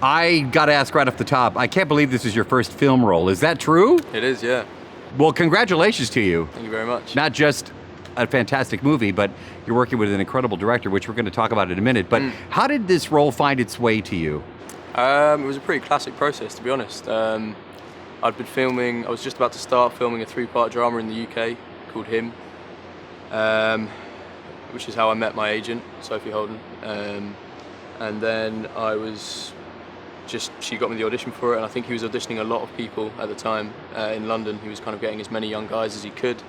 I got to ask right off the top, I can't believe this is your first film role. Is that true? It is, yeah. Well, congratulations to you. Thank you very much. Not just a fantastic movie, but you're working with an incredible director, which we're going to talk about in a minute. But how did this role find its way to you? It was a pretty classic process, to be honest. I'd been filming, I was just about to start filming a 3-part drama in the UK called Him, which is how I met my agent, Sophie Holden. And then she got me the audition for it, and I think he was auditioning a lot of people at the time in London. He was kind of getting as many young guys as he could,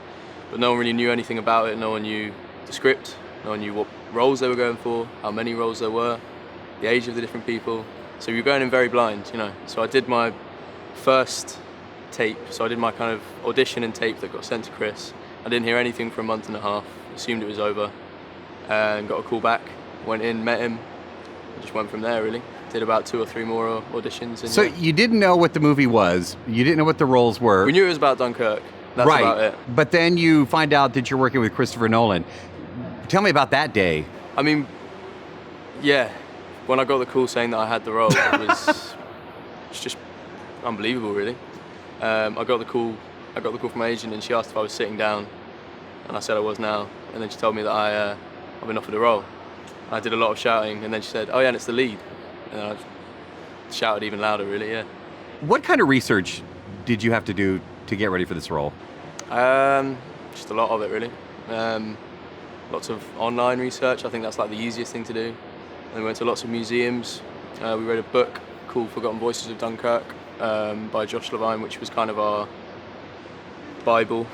but no one really knew anything about it. No one knew the script, no one knew what roles they were going for, how many roles there were, the age of the different people. So you were going in very blind, you know. So I did my first tape, so I did my kind of audition and tape that got sent to Chris. I didn't hear anything for a month and a half, assumed it was over, and got a call back, went in, met him, and just went from there really. Did about 2 or 3 more auditions. And so you didn't know what the movie was, you didn't know what the roles were. We knew it was about Dunkirk, that's right. about it. But then you find out that you're working with Christopher Nolan. Tell me about that day. I mean, yeah, when I got the call saying that I had the role, it's just unbelievable really. I got the call from my agent, and she asked if I was sitting down, and I said I was now, and then she told me that I've been offered a role. I did a lot of shouting, and then she said, "Oh yeah, and it's the lead," and I shouted even louder really, yeah. What kind of research did you have to do to get ready for this role? Just a lot of it really. Lots of online research, I think that's like the easiest thing to do. And we went to lots of museums. We read a book called Forgotten Voices of Dunkirk by Josh Levine, which was kind of our Bible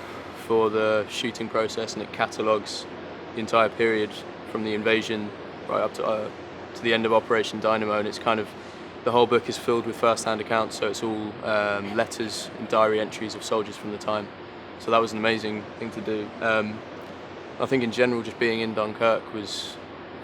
for the shooting process, and it catalogues the entire period from the invasion right up to the end of Operation Dynamo, and it's kind of, the whole book is filled with first-hand accounts, so it's all letters and diary entries of soldiers from the time. So that was an amazing thing to do. I think in general, just being in Dunkirk was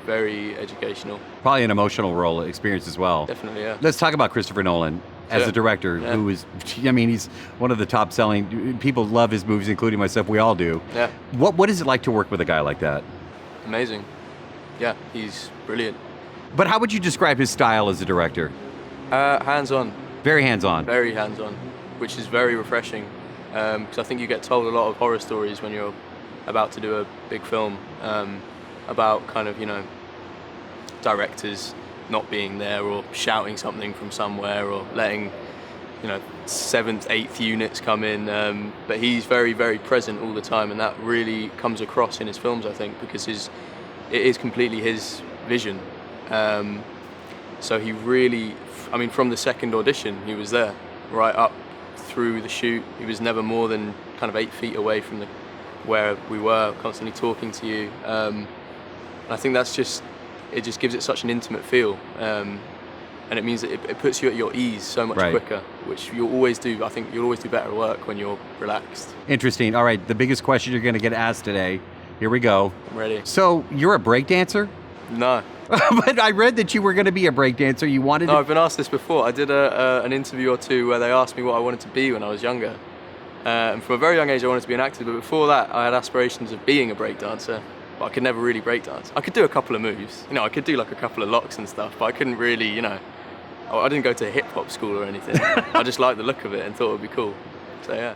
very educational. Probably an emotional role experience as well. Definitely, yeah. Let's talk about Christopher Nolan as a director, who is, I mean, he's one of the top selling, people love his movies, including myself, we all do. Yeah. What is it like to work with a guy like that? Amazing. Yeah, he's brilliant. But how would you describe his style as a director? Hands-on. Very hands-on. Very hands-on, which is very refreshing, because I think you get told a lot of horror stories when you're about to do a big film, about kind of, you know, directors not being there or shouting something from somewhere or letting, you know, 7th, 8th units come in, but he's very, very present all the time, and that really comes across in his films, I think, because it is completely his vision. So he really, I mean, from the second audition, he was there, right up through the shoot. He was never more than kind of 8 feet away from where we were, constantly talking to you. And I think it just gives it such an intimate feel. And it means that it puts you at your ease so much quicker, which you'll always do. I think you'll always do better work when you're relaxed. Interesting. All right, the biggest question you're going to get asked today. Here we go. I'm ready. So, you're a breakdancer? No. But I read that you were going to be a breakdancer. You wanted to... No, I've been asked this before. I did an interview or two where they asked me what I wanted to be when I was younger. And from a very young age, I wanted to be an actor. But before that, I had aspirations of being a breakdancer. But I could never really breakdance. I could do a couple of moves. You know, I could do like a couple of locks and stuff. But I couldn't really, you know... I didn't go to hip-hop school or anything. I just liked the look of it and thought it would be cool. So, yeah.